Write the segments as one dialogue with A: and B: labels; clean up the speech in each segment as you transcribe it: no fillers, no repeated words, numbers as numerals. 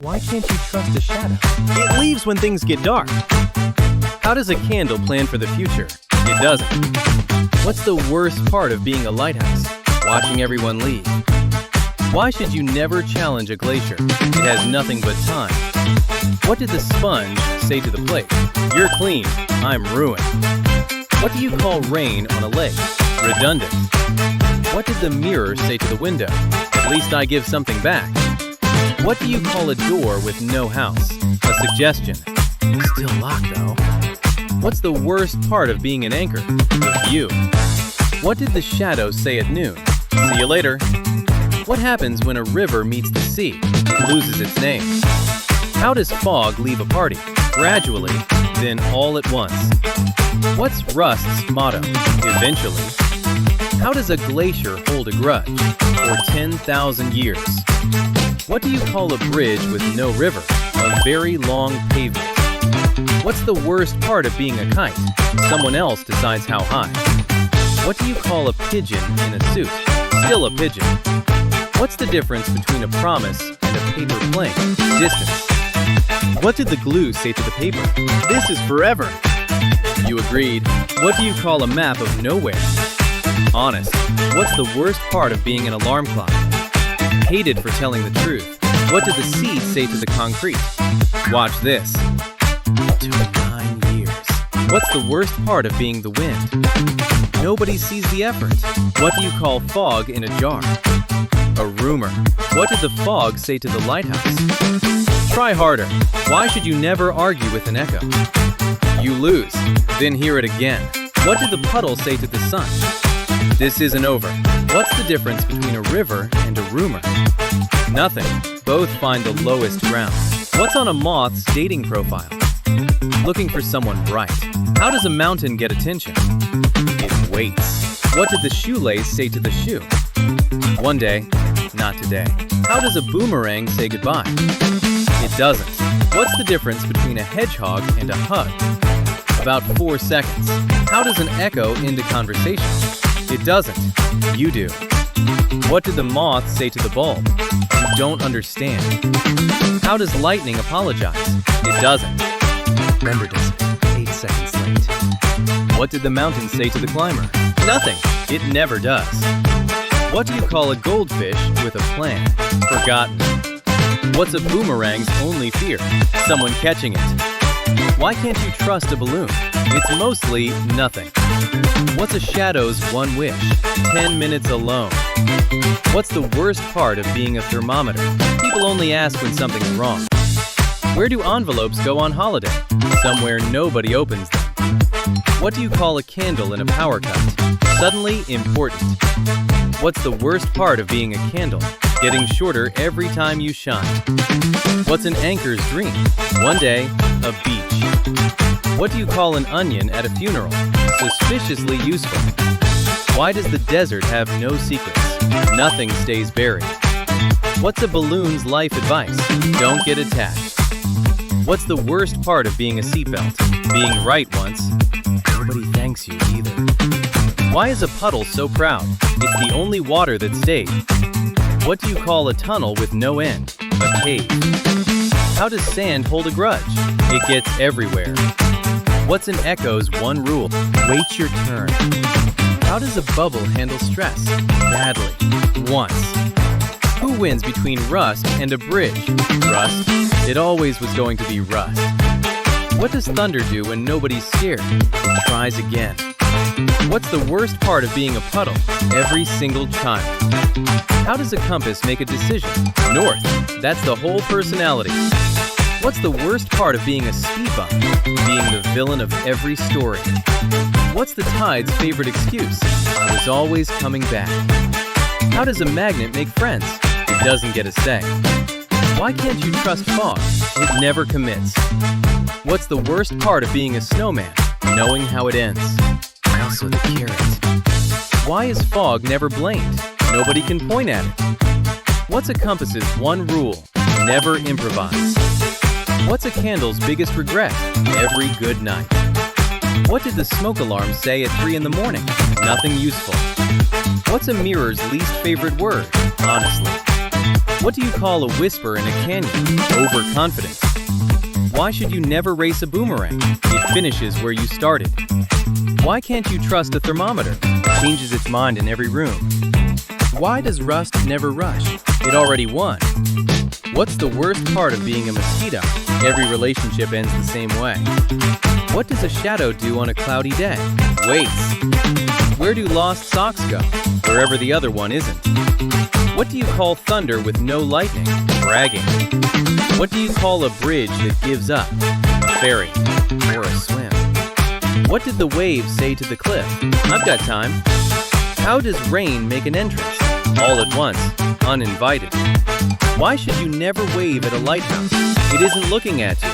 A: Why can't you trust a shadow? It leaves when things get dark. How does a candle plan for the future? It doesn't. What's the worst part of being a lighthouse? Watching everyone leave. Why should you never challenge a glacier? It has nothing but time. What did the sponge say to the plate? You're clean, I'm ruined. What do you call rain on a lake? Redundant. What did the mirror say to the window? At least I give something back. What do you call a door with no house? A suggestion. Still locked though. What's the worst part of being an anchor? The view. What did the shadow say at noon? See you later. What happens when a river meets the sea? It loses its name. How does fog leave a party? Gradually, then all at once. What's Rust's motto? Eventually. How does a glacier hold a grudge? For 10,000 years. What do you call a bridge with no river? A very long pavement. What's the worst part of being a kite? Someone else decides how high. What do you call a pigeon in a suit? Still a pigeon. What's the difference between a promise and a paper plane? Distance. What did the glue say to the paper? This is forever. You agreed. What do you call a map of nowhere? Honest. What's the worst part of being an alarm clock? Hated for telling the truth. What did the seed say to the concrete? Watch this. It took 9 years. What's the worst part of being the wind? Nobody sees the effort. What do you call fog in a jar? A rumor. What did the fog say to the lighthouse? Try harder. Why should you never argue with an echo? You lose. Then hear it again. What did the puddle say to the sun? This isn't over. What's the difference between a river and a rumor? Nothing. Both find the lowest ground. What's on a moth's dating profile? Looking for someone bright. How does a mountain get attention? It waits. What did the shoelace say to the shoe? One day, not today. How does a boomerang say goodbye? It doesn't. What's the difference between a hedgehog and a hug? About 4 seconds. How does an echo end a conversation? It doesn't. You do. What did the moth say to the bulb? You don't understand. How does lightning apologize? It doesn't. Remember this, 8 seconds late. What did the mountain say to the climber? Nothing. It never does. What do you call a goldfish with a plan? Forgotten. What's a boomerang's only fear? Someone catching it. Why can't you trust a balloon? It's mostly nothing. What's a shadow's one wish? 10 minutes alone. What's the worst part of being a thermometer? People only ask when something's wrong. Where do envelopes go on holiday? Somewhere nobody opens them. What do you call a candle in a power cut? Suddenly important. What's the worst part of being a candle? Getting shorter every time you shine. What's an anchor's dream? One day, a beach. What do you call an onion at a funeral? Suspiciously useful. Why does the desert have no secrets? Nothing stays buried. What's a balloon's life advice? Don't get attached. What's the worst part of being a seatbelt? Being right once. Nobody thanks you either. Why is a puddle so proud? It's the only water that stayed. What do you call a tunnel with no end? A cave. How does sand hold a grudge? It gets everywhere. What's an echo's one rule? Wait your turn. How does a bubble handle stress? Badly. Once. Who wins between Rust and a bridge? Rust. It always was going to be Rust. What does thunder do when nobody's scared? It tries again. What's the worst part of being a puddle? Every single child. How does a compass make a decision? North. That's the whole personality. What's the worst part of being a speed bump? Being the villain of every story. What's the tide's favorite excuse? I was always coming back. How does a magnet make friends? It doesn't get a say. Why can't you trust fog? It never commits. What's the worst part of being a snowman? Knowing how it ends. Also the carrot. Why is fog never blamed? Nobody can point at it. What's a compass's one rule? Never improvise. What's a candle's biggest regret? Every good night. What did the smoke alarm say at 3 in the morning? Nothing useful. What's a mirror's least favorite word? Honestly. What do you call a whisper in a canyon? Overconfidence. Why should you never race a boomerang? It finishes where you started. Why can't you trust a thermometer? It changes its mind in every room. Why does rust never rush? It already won. What's the worst part of being a mosquito? Every relationship ends the same way. What does a shadow do on a cloudy day? Waits. Where do lost socks go? Wherever the other one isn't. What do you call thunder with no lightning? Bragging. What do you call a bridge that gives up? A ferry or a swim. What did the waves say to the cliff? I've got time. How does rain make an entrance? All at once, uninvited. Why should you never wave at a lighthouse? It isn't looking at you.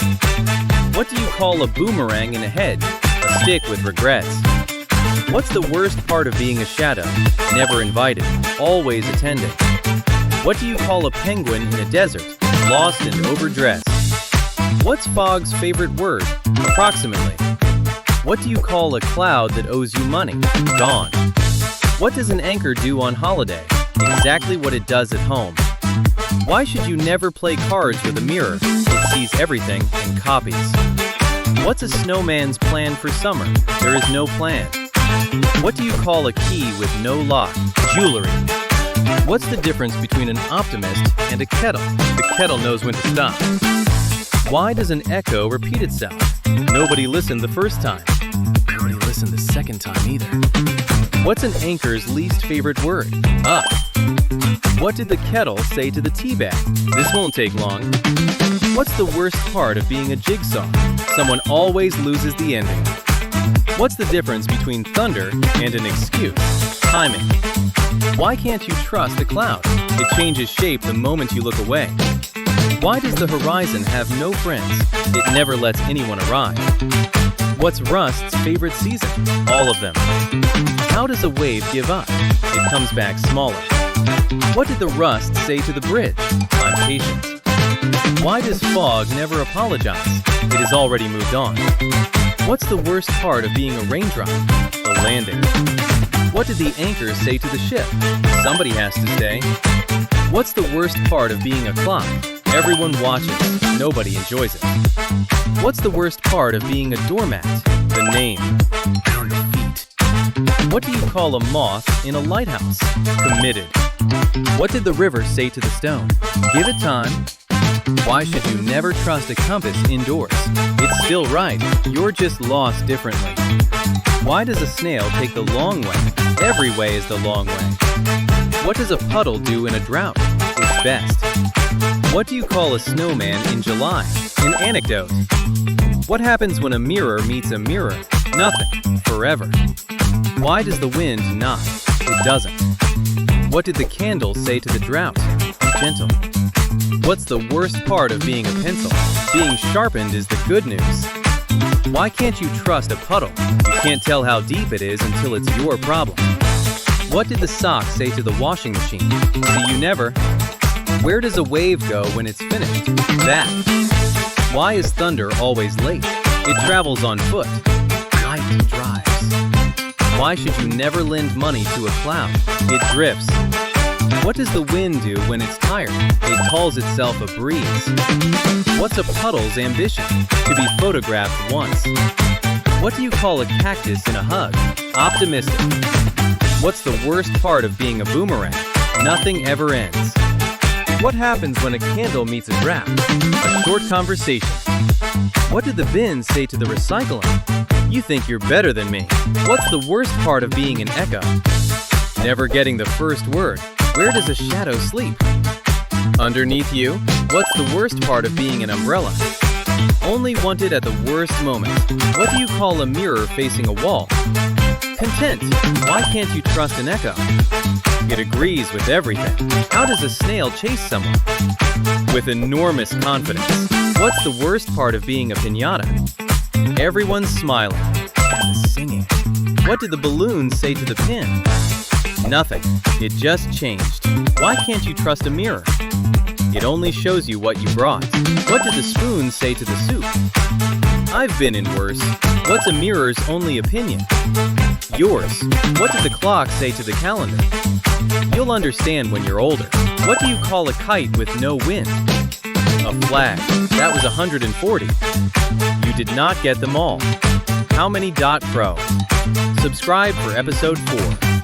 A: What do you call a boomerang in a hedge? A stick with regrets. What's the worst part of being a shadow? Never invited, always attending. What do you call a penguin in a desert? Lost and overdressed. What's Fog's favorite word? Approximately. What do you call a cloud that owes you money? Gone. What does an anchor do on holiday? Exactly what it does at home. Why should you never play cards with a mirror? It sees everything and copies. What's a snowman's plan for summer? There is no plan. What do you call a key with no lock? Jewelry. What's the difference between an optimist and a kettle? The kettle knows when to stop. Why does an echo repeat itself? Nobody listened the first time. Nobody listened the second time either. What's an anchor's least favorite word? Up. What did the kettle say to the tea bag? This won't take long. What's the worst part of being a jigsaw? Someone always loses the ending. What's the difference between thunder and an excuse? Timing. Why can't you trust a cloud? It changes shape the moment you look away. Why does the horizon have no friends? It never lets anyone arrive. What's Rust's favorite season? All of them. How does a wave give up? It comes back smaller. What did the rust say to the bridge? I'm patient. Why does fog never apologize? It has already moved on. What's the worst part of being a raindrop? The landing. What did the anchor say to the ship? Somebody has to stay. What's the worst part of being a clock? Everyone watches, nobody enjoys it. What's the worst part of being a doormat? The name and the feet. What do you call a moth in a lighthouse? Committed. What did the river say to the stone? Give it time. Why should you never trust a compass indoors? It's still right, you're just lost differently. Why does a snail take the long way? Every way is the long way. What does a puddle do in a drought? Its best. What do you call a snowman in July? An anecdote. What happens when a mirror meets a mirror? Nothing. Forever. Why does the wind knock? It doesn't. What did the candle say to the drought? Be gentle. What's the worst part of being a pencil? Being sharpened is the good news. Why can't you trust a puddle? You can't tell how deep it is until it's your problem. What did the sock say to the washing machine? See you never. Where does a wave go when it's finished? Back. Why is thunder always late? It travels on foot. Light drives. Why should you never lend money to a cloud? It drifts. What does the wind do when it's tired? It calls itself a breeze. What's a puddle's ambition? To be photographed once. What do you call a cactus in a hug? Optimistic. What's the worst part of being a boomerang? Nothing ever ends. What happens when a candle meets a draft? A short conversation. What did the bin say to the recycling? You think you're better than me. What's the worst part of being an echo? Never getting the first word. Where does a shadow sleep? Underneath you? What's the worst part of being an umbrella? Only wanted at the worst moment. What do you call a mirror facing a wall? Content. Why can't you trust an echo? It agrees with everything. How does a snail chase someone? With enormous confidence. What's the worst part of being a piñata? Everyone's smiling and singing. What did the balloon say to the pin? Nothing. It just changed. Why can't you trust a mirror? It only shows you what you brought. What did the spoon say to the soup? I've been in worse. What's a mirror's only opinion? Yours. What did the clock say to the calendar? You'll understand when you're older. What do you call a kite with no wind? A flag. That was 140. You did not get them all. Howmany.pro. Subscribe for episode 4.